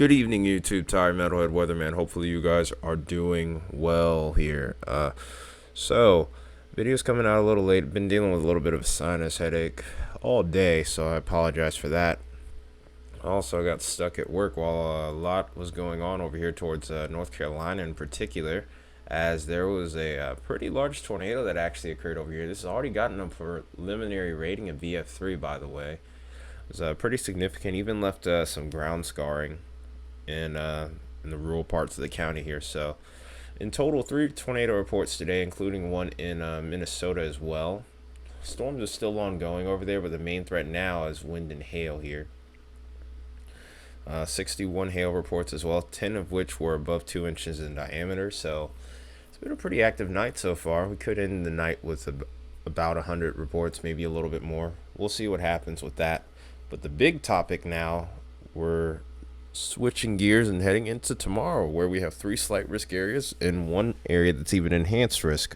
Good evening, YouTube. Tired Metalhead Weatherman. Hopefully, you guys are doing well here. So, video's coming out a little late. Been dealing with a little bit of a sinus headache all day, so I apologize for that. Also, I got stuck at work while a lot was going on over here towards North Carolina in particular, as there was a pretty large tornado that actually occurred over here. This has already gotten a preliminary rating of VF3, by the way. It was pretty significant, even left some ground scarring in the rural parts of the county here. So, in total, 3 tornado reports today, including one in Minnesota as well. Storms are still ongoing over there, but the main threat now is wind and hail here. 61 hail reports as well, 10 of which were above 2 inches in diameter. So, it's been a pretty active night so far. We could end the night with about 100 reports, maybe a little bit more. We'll see what happens with that. But the big topic now, we're switching gears and heading into tomorrow, where we have 3 slight risk areas and 1 area that's even enhanced risk.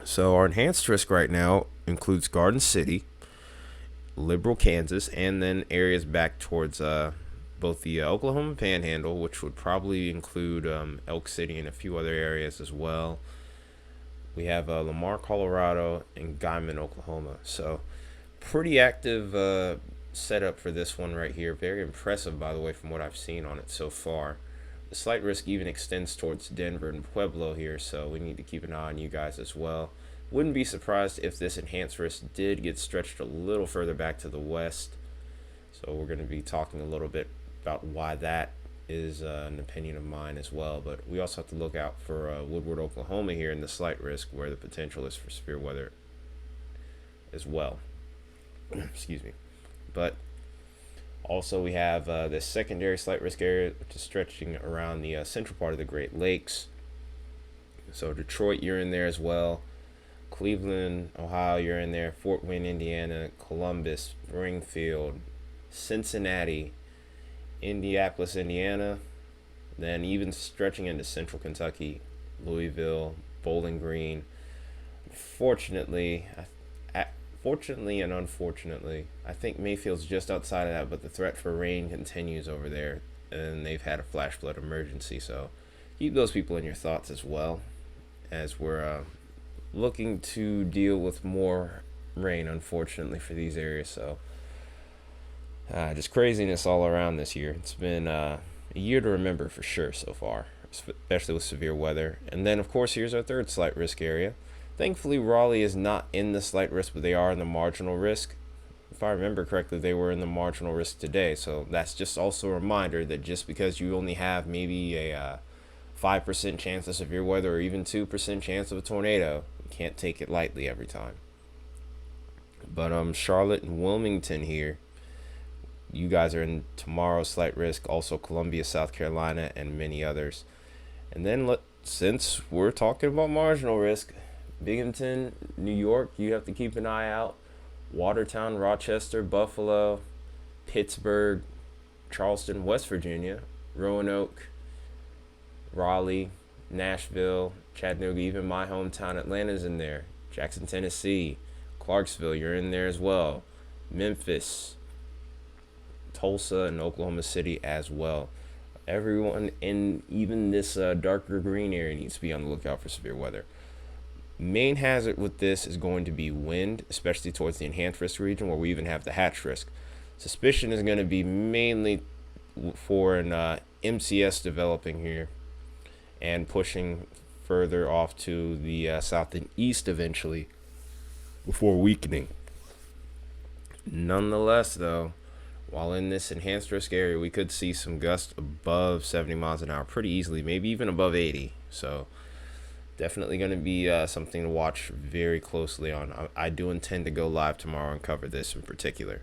So our enhanced risk right now includes Garden City, Liberal, Kansas, and then areas back towards both the Oklahoma Panhandle, which would probably include Elk City and a few other areas as well. We have Lamar, Colorado, and Guyman, Oklahoma. So pretty active setup for this one right here. Very impressive, by the way, from what I've seen on it so far. The slight risk even extends towards Denver and Pueblo here, so we need to keep an eye on you guys as well. Wouldn't be surprised if this enhanced risk did get stretched a little further back to the west. So we're going to be talking a little bit about why that is an opinion of mine as well. But we also have to look out for Woodward, Oklahoma here in the slight risk, where the potential is for severe weather as well. Excuse me. But also we have this secondary slight risk area, which is stretching around the central part of the Great Lakes. So Detroit, you're in there as well. Cleveland, Ohio, you're in there. Fort Wayne, Indiana. Columbus, Springfield, Cincinnati, Indianapolis, Indiana. Then even stretching into central Kentucky, Louisville, Bowling Green. Fortunately and unfortunately, I think Mayfield's just outside of that, but the threat for rain continues over there, and they've had a flash flood emergency. So keep those people in your thoughts as well, as we're looking to deal with more rain, unfortunately, for these areas. So just craziness all around this year. It's been a year to remember for sure so far, especially with severe weather. And then, of course, here's our 3rd slight risk area. Thankfully, Raleigh is not in the slight risk, but they are in the marginal risk. If I remember correctly, they were in the marginal risk today. So that's just also a reminder that just because you only have maybe a 5% chance of severe weather or even 2% chance of a tornado, you can't take it lightly every time. But Charlotte and Wilmington here, you guys are in tomorrow's slight risk. Also Columbia, South Carolina, and many others. And then since we're talking about marginal risk, Binghamton, New York, you have to keep an eye out. Watertown, Rochester, Buffalo, Pittsburgh, Charleston, West Virginia, Roanoke, Raleigh, Nashville, Chattanooga, even my hometown, Atlanta's in there. Jackson, Tennessee, Clarksville, you're in there as well. Memphis, Tulsa, and Oklahoma City as well. Everyone in even this darker green area needs to be on the lookout for severe weather. Main hazard with this is going to be wind, especially towards the enhanced risk region, where we even have the hatch risk. Suspicion is going to be mainly for an MCS developing here and pushing further off to the south and east eventually before weakening. Nonetheless, though, while in this enhanced risk area, we could see some gusts above 70 miles an hour pretty easily, maybe even above 80. So definitely going to be something to watch very closely on. I do intend to go live tomorrow and cover this in particular.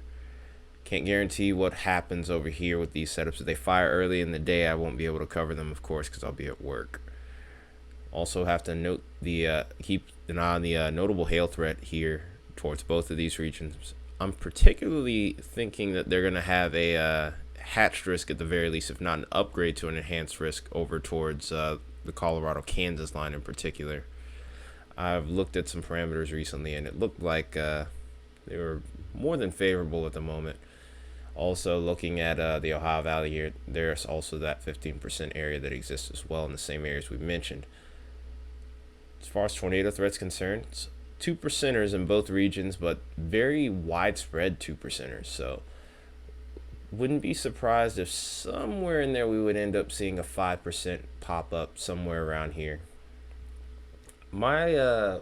Can't guarantee what happens over here with these setups. If they fire early in the day, I won't be able to cover them, of course, because I'll be at work. Also have to note keep an eye on the notable hail threat here towards both of these regions. I'm particularly thinking that they're going to have a hatched risk at the very least, if not an upgrade to an enhanced risk over towards the Colorado-Kansas line in particular. I've looked at some parameters recently, and it looked like they were more than favorable at the moment. Also, looking at the Ohio Valley here, there's also that 15% area that exists as well in the same areas we mentioned. As far as tornado threats concerned, it's 2%ers in both regions, but very widespread 2%ers. So, wouldn't be surprised if somewhere in there we would end up seeing a 5% pop up somewhere around here. My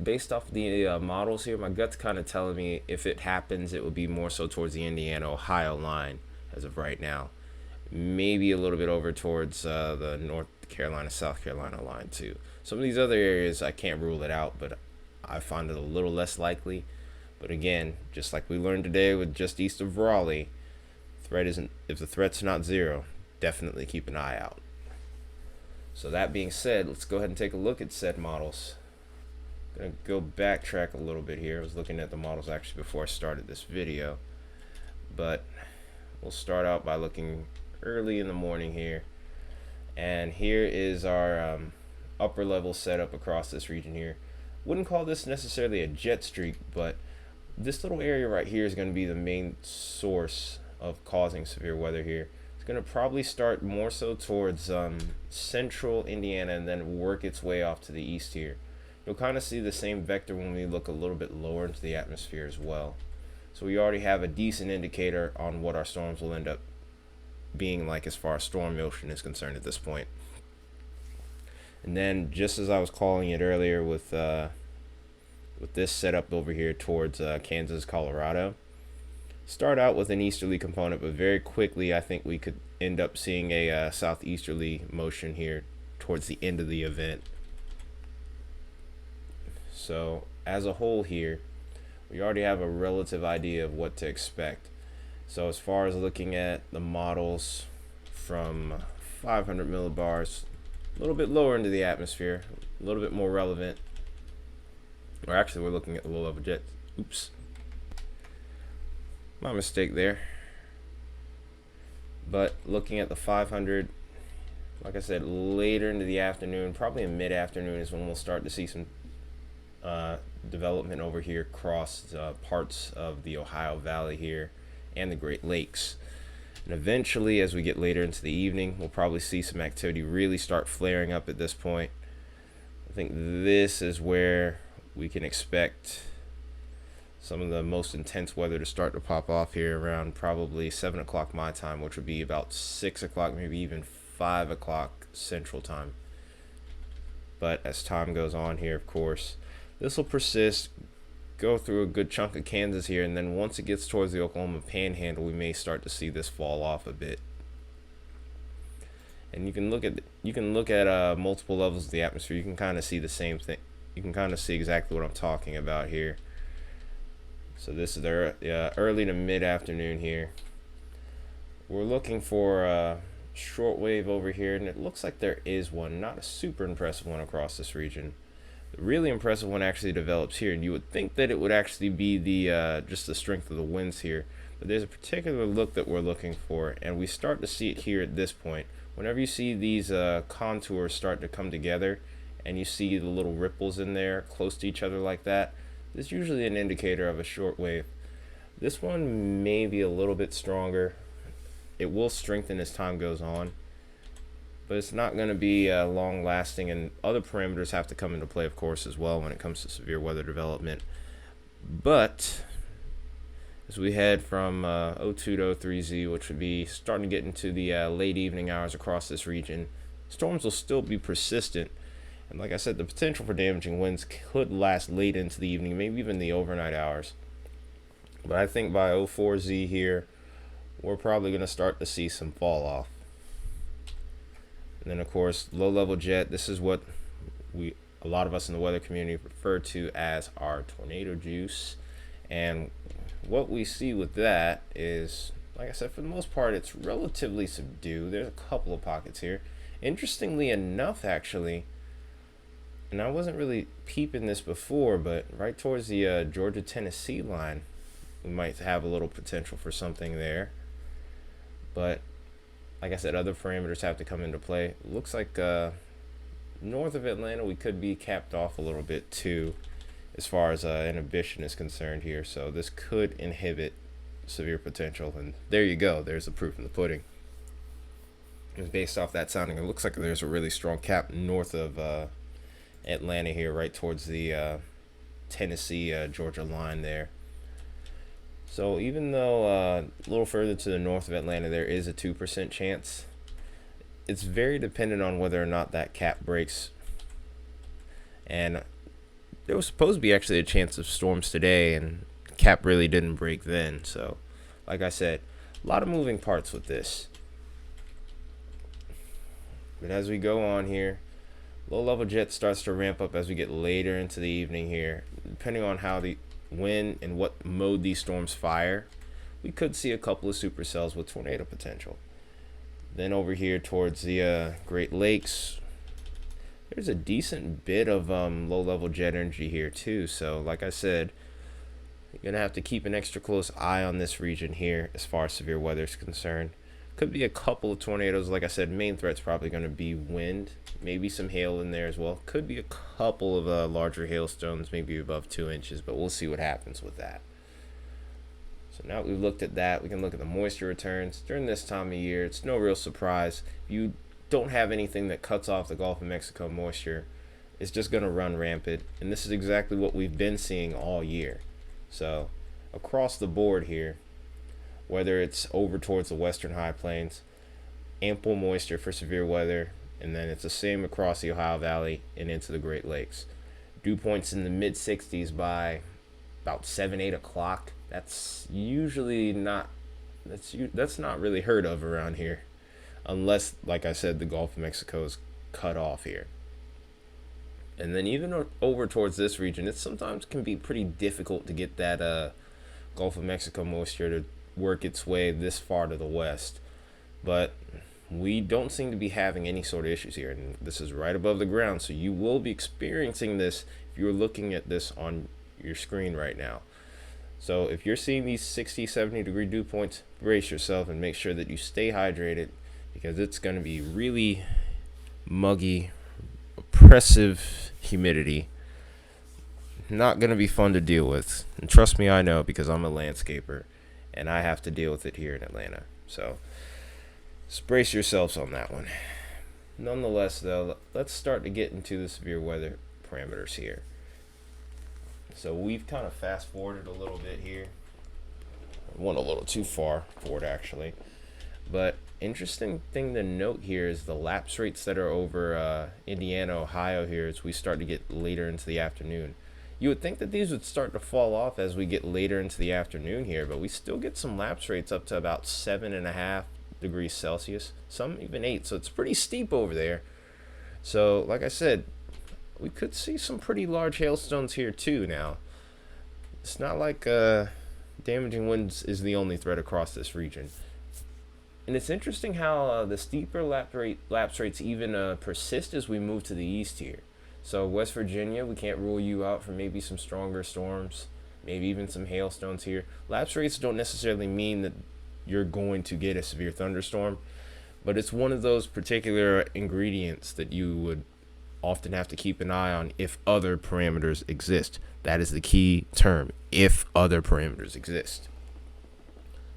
based off the models here, my gut's kind of telling me if it happens, it would be more so towards the Indiana Ohio line as of right now. Maybe a little bit over towards the North Carolina South Carolina line too. Some of these other areas I can't rule it out, but I find it a little less likely. But again, just like we learned today with just east of Raleigh, threat isn't if the threat's not zero, definitely keep an eye out. So that being said, let's go ahead and take a look at said models. Gonna go backtrack a little bit here. I was looking at the models actually before I started this video, but we'll start out by looking early in the morning here, and here is our upper level setup across this region here. Wouldn't call this necessarily a jet streak, but this little area right here is going to be the main source of causing severe weather here. It's going to probably start more so towards central Indiana and then work its way off to the east here. You'll kind of see the same vector when we look a little bit lower into the atmosphere as well. So we already have a decent indicator on what our storms will end up being like as far as storm motion is concerned at this point. And then, just as I was calling it earlier with this setup over here towards Kansas, Colorado, start out with an easterly component, but very quickly I think we could end up seeing a southeasterly motion here towards the end of the event. So as a whole here, we already have a relative idea of what to expect. So as far as looking at the models from 500 millibars, a little bit lower into the atmosphere, a little bit more relevant. Or actually, we're looking at the low level jet. Oops. My mistake there. But looking at the 500, like I said, later into the afternoon, probably in mid-afternoon is when we'll start to see some development over here across parts of the Ohio Valley here and the Great Lakes. And eventually, as we get later into the evening, we'll probably see some activity really start flaring up at this point. I think this is where we can expect some of the most intense weather to start to pop off here around probably 7 o'clock my time, which would be about 6 o'clock, maybe even 5 o'clock Central Time. But as time goes on here, of course, this will persist, go through a good chunk of Kansas here, and then once it gets towards the Oklahoma Panhandle, we may start to see this fall off a bit. And you can look at multiple levels of the atmosphere. You can kind of see the same thing. You can kind of see exactly what I'm talking about here. So this is the early to mid-afternoon here. We're looking for a shortwave over here, and it looks like there is one. Not a super impressive one across this region. The really impressive one actually develops here, and you would think that it would actually be the just the strength of the winds here. But there's a particular look that we're looking for, and we start to see it here at this point. Whenever you see these contours start to come together, and you see the little ripples in there close to each other like that, this is usually an indicator of a short wave. This one may be a little bit stronger. It will strengthen as time goes on, but it's not going to be long lasting, and other parameters have to come into play, of course, as well when it comes to severe weather development. But as we head from 02 to 03Z, which would be starting to get into the late evening hours across this region, storms will still be persistent. And like I said, the potential for damaging winds could last late into the evening, maybe even the overnight hours. But I think by 04Z here, we're probably going to start to see some fall off. And then, of course, low-level jet. This is what a lot of us in the weather community refer to as our tornado juice. And what we see with that is, like I said, for the most part, it's relatively subdued. There's a couple of pockets here. Interestingly enough, actually, and I wasn't really peeping this before, but right towards the Georgia-Tennessee line, we might have a little potential for something there. But like I said, other parameters have to come into play. Looks like north of Atlanta, we could be capped off a little bit too, as far as inhibition is concerned here. So this could inhibit severe potential. And there you go. There's the proof in the pudding. And based off that sounding, it looks like there's a really strong cap north of Atlanta here, right towards the Tennessee Georgia line there. So even though a little further to the north of Atlanta there is a 2% chance, it's very dependent on whether or not that cap breaks. And there was supposed to be actually a chance of storms today, and cap really didn't break then. So like I said, a lot of moving parts with this. But as we go on here, low level jet starts to ramp up as we get later into the evening here. Depending on how when and what mode these storms fire, we could see a couple of supercells with tornado potential. Then over here towards the Great Lakes, there's a decent bit of low level jet energy here too. So like I said, you're going to have to keep an extra close eye on this region here as far as severe weather is concerned. Could be a couple of tornadoes. Like I said, main threat's probably going to be wind, maybe some hail in there as well. Could be a couple of larger hailstones, maybe above 2 inches, but we'll see what happens with that. So now that we've looked at that, we can look at the moisture returns. During this time of year, it's no real surprise. You don't have anything that cuts off the Gulf of Mexico moisture. It's just going to run rampant, and this is exactly what we've been seeing all year. So across the board here, whether it's over towards the western high plains, ample moisture for severe weather, and then it's the same across the Ohio Valley and into the Great Lakes. Dew points in the mid 60s by about 7-8 o'clock. That's usually not that's not really heard of around here, unless, like I said, the Gulf of Mexico is cut off here. And then even over towards this region, it sometimes can be pretty difficult to get that Gulf of Mexico moisture to work its way this far to the west. But we don't seem to be having any sort of issues here, and this is right above the ground, so you will be experiencing this if you're looking at this on your screen right now. So if you're seeing these 60-70 degree dew points, brace yourself and make sure that you stay hydrated, because it's going to be really muggy, oppressive humidity. Not going to be fun to deal with, and trust me, I know, because I'm a landscaper and I have to deal with it here in Atlanta. So just brace yourselves on that one. Nonetheless, though, let's start to get into the severe weather parameters here. So we've kind of fast forwarded a little bit here. Went a little too far forward, actually. But interesting thing to note here is the lapse rates that are over Indiana, Ohio here as we start to get later into the afternoon. You would think that these would start to fall off as we get later into the afternoon here, but we still get some lapse rates up to about 7.5 degrees Celsius, some even 8, so it's pretty steep over there. So like I said, we could see some pretty large hailstones here too now. It's not like damaging winds is the only threat across this region. And it's interesting how the steeper lapse rates even persist as we move to the east here. So West Virginia, we can't rule you out for maybe some stronger storms, maybe even some hailstones here. Lapse rates don't necessarily mean that you're going to get a severe thunderstorm, but it's one of those particular ingredients that you would often have to keep an eye on if other parameters exist. That is the key term, if other parameters exist.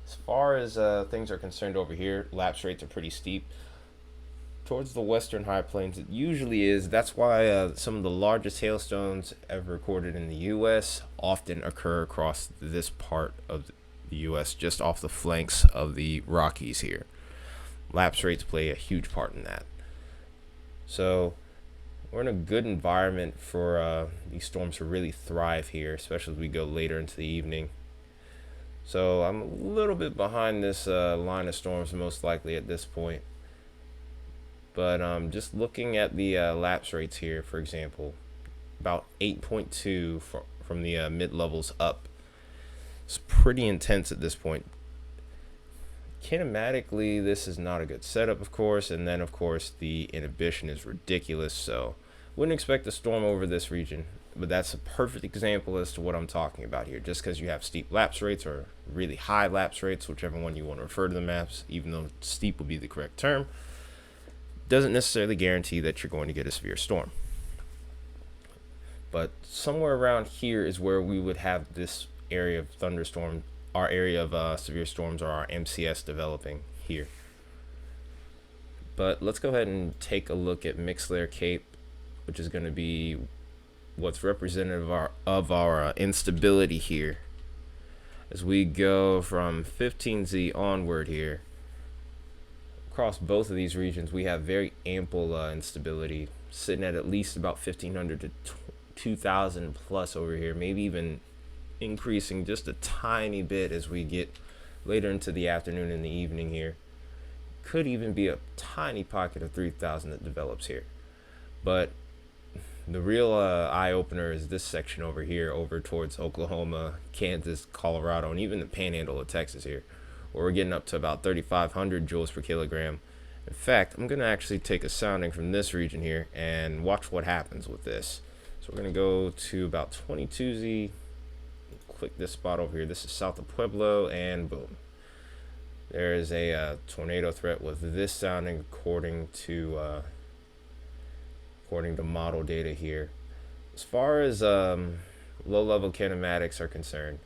As far as things are concerned over here, lapse rates are pretty steep. Towards the western high plains, it usually is. That's why some of the largest hailstones ever recorded in the U.S. often occur across this part of the U.S., just off the flanks of the Rockies here. Lapse rates play a huge part in that. So we're in a good environment for these storms to really thrive here, especially as we go later into the evening. So I'm a little bit behind this line of storms most likely at this point. But just looking at the lapse rates here, for example, about 8.2 from the mid-levels up. It's pretty intense at this point. Kinematically, this is not a good setup, of course, and then, of course, the inhibition is ridiculous, so wouldn't expect a storm over this region, but that's a perfect example as to what I'm talking about here. Just because you have steep lapse rates or really high lapse rates, whichever one you want to refer to them as, even though steep would be the correct term, doesn't necessarily guarantee that you're going to get a severe storm. But somewhere around here is where we would have this area of thunderstorm our area of severe storms, or our MCS, developing here. But let's go ahead and take a look at mixed layer Cape, which is going to be what's representative of our instability here. As we go from 15Z onward here, across both of these regions, we have very ample instability, sitting at least about 1500 to 2000 plus over here, maybe even increasing just a tiny bit as we get later into the afternoon and the evening here. Could even be a tiny pocket of 3000 that develops here. But the real eye-opener is this section over here, over towards Oklahoma, Kansas, Colorado, and even the panhandle of Texas here, where we're getting up to about 3,500 joules per kilogram. In fact, I'm going to actually take a sounding from this region here and watch what happens with this. So we're going to go to about 22Z, click this spot over here. This is south of Pueblo, and boom. There is a tornado threat with this sounding according to model data here. As far as low-level kinematics are concerned,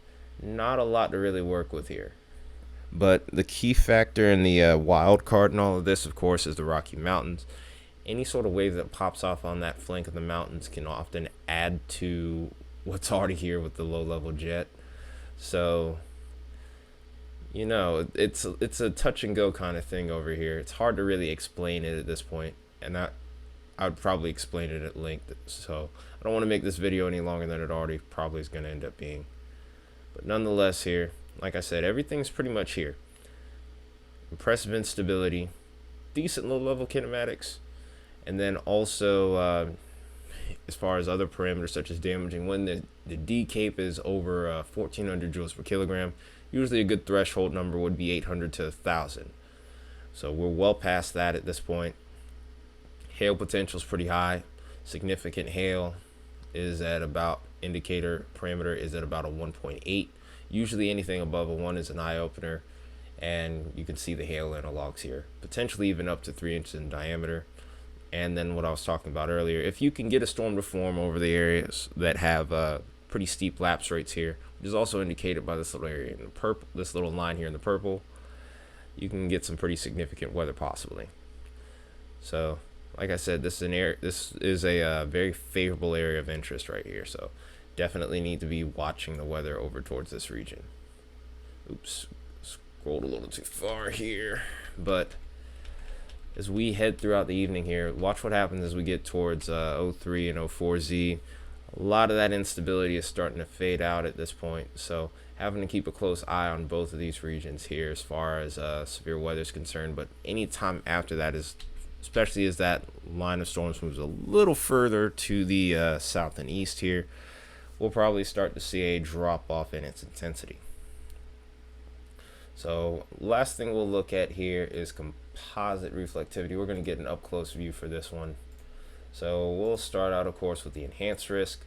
not a lot to really work with here. But the key factor in the wild card in all of this, of course, is the Rocky Mountains. Any sort of wave that pops off on that flank of the mountains can often add to what's already here with the low-level jet. So, you know, it's a touch and go kind of thing over here. It's hard to really explain it at this point, and I would probably explain it at length. So I don't want to make this video any longer than it already probably is going to end up being. But nonetheless, here, like I said, everything's pretty much here. Impressive instability, decent low-level kinematics, and then also as far as other parameters such as damaging, when the D cape is over 1400 joules per kilogram. Usually a good threshold number would be 800 to 1000. So we're well past that at this point. Hail potential is pretty high. Significant hail is at about, indicator parameter is at about a 1.8. Usually anything above a 1 is an eye opener, and you can see the hail analogs here. Potentially even up to 3 inches in diameter. And then what I was talking about earlier, if you can get a storm to form over the areas that have pretty steep lapse rates here, which is also indicated by this little area in the purple, this little line here in the purple, you can get some pretty significant weather possibly. So, like I said, this is a very favorable area of interest right here. So, definitely need to be watching the weather over towards this region. Oops, scrolled a little too far here, but as we head throughout the evening here, watch what happens as we get towards 03 and 04Z. A lot of that instability is starting to fade out at this point, so having to keep a close eye on both of these regions here as far as severe weather is concerned. But any time after that, is especially as that line of storms moves a little further to the south and east here, we'll probably start to see a drop off in its intensity. So last thing we'll look at here is composite reflectivity. We're going to get an up close view for this one. So we'll start out, of course, with the enhanced risk,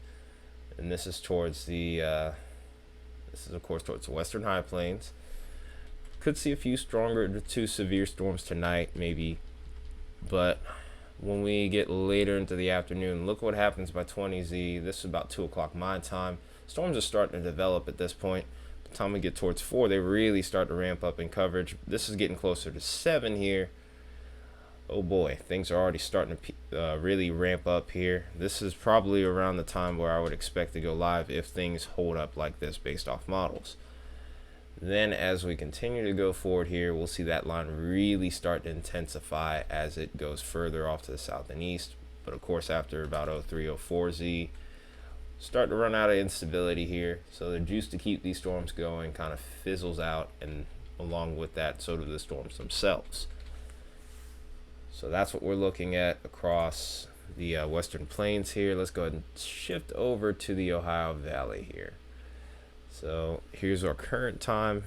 and this is towards the of course towards the western high plains. Could see a few stronger to severe storms tonight, maybe, but when we get later into the afternoon, look what happens by 20Z. This is about 2 o'clock my time. Storms are starting to develop at this point. By the time we get towards 4, they really start to ramp up in coverage. This is getting closer to 7 here. Oh boy, things are already starting to really ramp up here. This is probably around the time where I would expect to go live if things hold up like this based off models. Then as we continue to go forward here, we'll see that line really start to intensify as it goes further off to the south and east. But of course, after about 03, 04Z, start to run out of instability here. So the juice to keep these storms going kind of fizzles out, and along with that, so do the storms themselves. So that's what we're looking at across the western plains here. Let's go ahead and shift over to the Ohio Valley here. So here's our current time.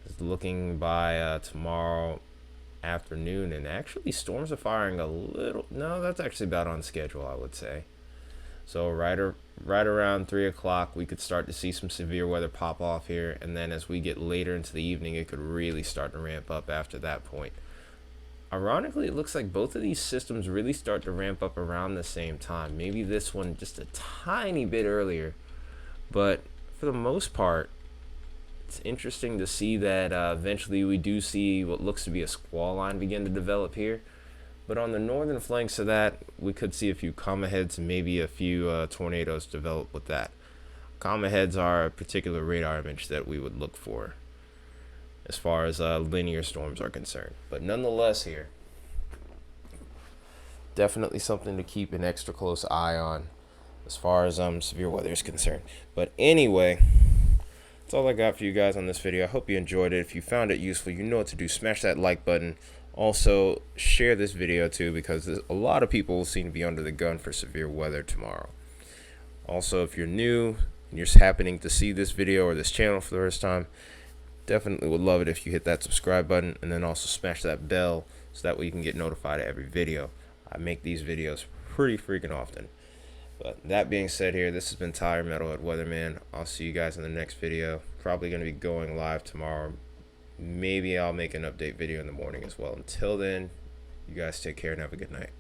Just looking by tomorrow afternoon, and actually storms are firing a little. No, that's actually about on schedule, I would say. So right around 3 o'clock, we could start to see some severe weather pop off here, and then as we get later into the evening, it could really start to ramp up after that point. Ironically, it looks like both of these systems really start to ramp up around the same time. Maybe this one just a tiny bit earlier, but for the most part, It's interesting to see that eventually we do see what looks to be a squall line begin to develop here. But on the northern flanks of that, we could see a few comma heads and maybe a few tornadoes develop with that. Comma heads are a particular radar image that we would look for as far as linear storms are concerned. But nonetheless here, definitely something to keep an extra close eye on as far as severe weather is concerned. But anyway, that's all I got for you guys on this video. I hope you enjoyed it. If you found it useful, you know what to do. Smash that like button. Also, share this video too, because a lot of people seem to be under the gun for severe weather tomorrow. Also, if you're new and you're just happening to see this video or this channel for the first time, definitely would love it if you hit that subscribe button and then also smash that bell so that way you can get notified of every video. I make these videos pretty freaking often. But that being said here, this has been Tyler Metalhead Weatherman. I'll see you guys in the next video. Probably going to be going live tomorrow. Maybe I'll make an update video in the morning as well. Until then, you guys take care and have a good night.